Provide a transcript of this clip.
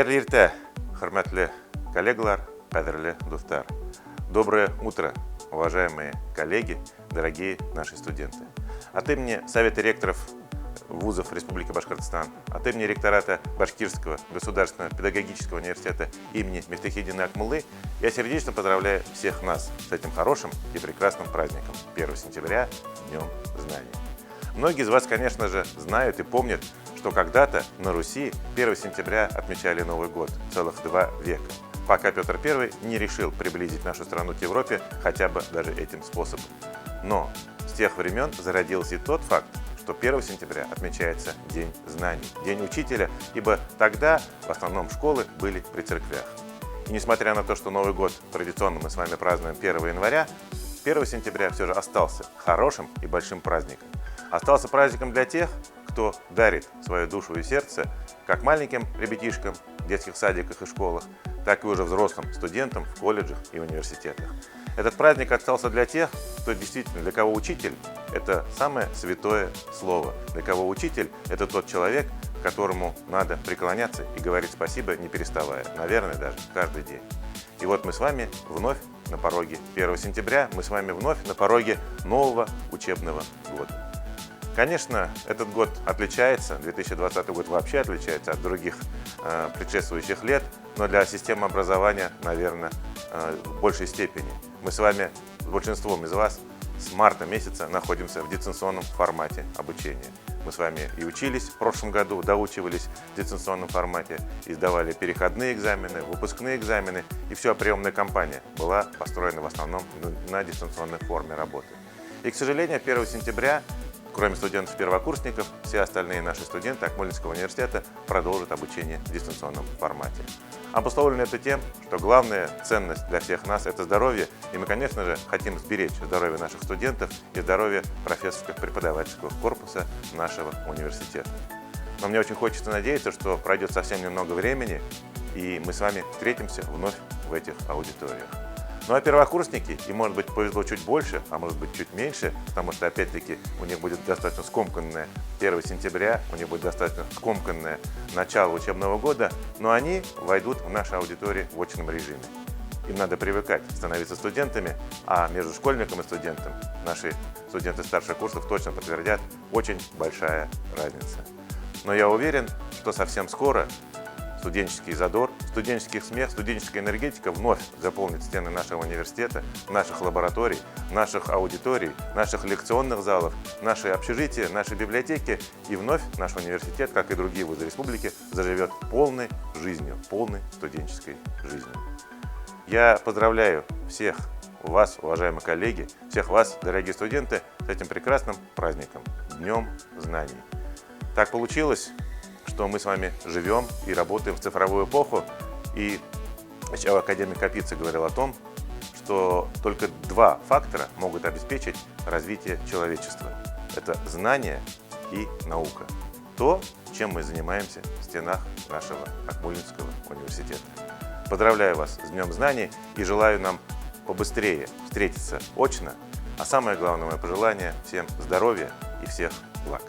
Кадерлі ирте, хөрмәтле коллегалар, кадерлі достар. Доброе утро, уважаемые коллеги, дорогие наши студенты. От имени Совета ректоров вузов Республики Башкортостан, от имени ректората Башкирского государственного педагогического университета имени Мифтахиддина Акмуллы я сердечно поздравляю всех нас с этим хорошим и прекрасным праздником 1 сентября, Днем Знаний. Многие из вас, конечно же, знают и помнят, что когда-то на Руси 1 сентября отмечали Новый год целых 2 века, пока Петр I не решил приблизить нашу страну к Европе хотя бы даже этим способом. Но с тех времен зародился и тот факт, что 1 сентября отмечается День знаний, День учителя, ибо тогда в основном школы были при церквях. И несмотря на то, что Новый год традиционно мы с вами празднуем 1 января, 1 сентября все же остался хорошим и большим праздником. Остался праздником для тех, кто дарит свою душу и сердце как маленьким ребятишкам в детских садиках и школах, так и уже взрослым студентам в колледжах и университетах. Этот праздник остался для тех, кто действительно, для кого учитель – это самое святое слово, для кого учитель – это тот человек, которому надо преклоняться и говорить спасибо, не переставая, наверное, даже каждый день. И вот мы с вами вновь на пороге 1 сентября, мы с вами вновь на пороге нового учебного года. Конечно, этот год отличается, 2020 год вообще отличается от других предшествующих лет, но для системы образования, наверное, в большей степени. Мы с вами, с большинством из вас, с марта месяца находимся в дистанционном формате обучения. Мы с вами и учились в прошлом году, доучивались в дистанционном формате, и сдавали переходные экзамены, выпускные экзамены, и вся приемная кампания была построена в основном на дистанционной форме работы. И, к сожалению, 1 сентября, кроме студентов-первокурсников, все остальные наши студенты Акмолинского университета продолжат обучение в дистанционном формате. Обусловлено это тем, что главная ценность для всех нас – это здоровье, и мы, конечно же, хотим сберечь здоровье наших студентов и здоровье профессорско-преподавательского корпуса нашего университета. Но мне очень хочется надеяться, что пройдет совсем немного времени, и мы с вами встретимся вновь в этих аудиториях. Ну а первокурсники, и может быть повезло чуть больше, а может быть чуть меньше, потому что опять-таки у них будет достаточно скомканное 1 сентября, у них будет достаточно скомканное начало учебного года, но они войдут в наши аудитории в очном режиме. Им надо привыкать становиться студентами, а между школьником и студентом наши студенты старших курсов точно подтвердят, очень большая разница. Но я уверен, что совсем скоро студенческий задор, студенческий смех, студенческая энергетика вновь заполнит стены нашего университета, наших лабораторий, наших аудиторий, наших лекционных залов, наши общежития, наши библиотеки. И вновь наш университет, как и другие вузы республики, заживет полной жизнью, полной студенческой жизнью. Я поздравляю всех вас, уважаемые коллеги, всех вас, дорогие студенты, с этим прекрасным праздником, Днем Знаний. Так получилось, что мы с вами живем и работаем в цифровую эпоху. И сначала академик Капица говорил о том, что только 2 фактора могут обеспечить развитие человечества. Это знание и наука. То, чем мы занимаемся в стенах нашего Акмолинского университета. Поздравляю вас с Днем Знаний и желаю нам побыстрее встретиться очно. А самое главное мое пожелание – всем здоровья и всех благ.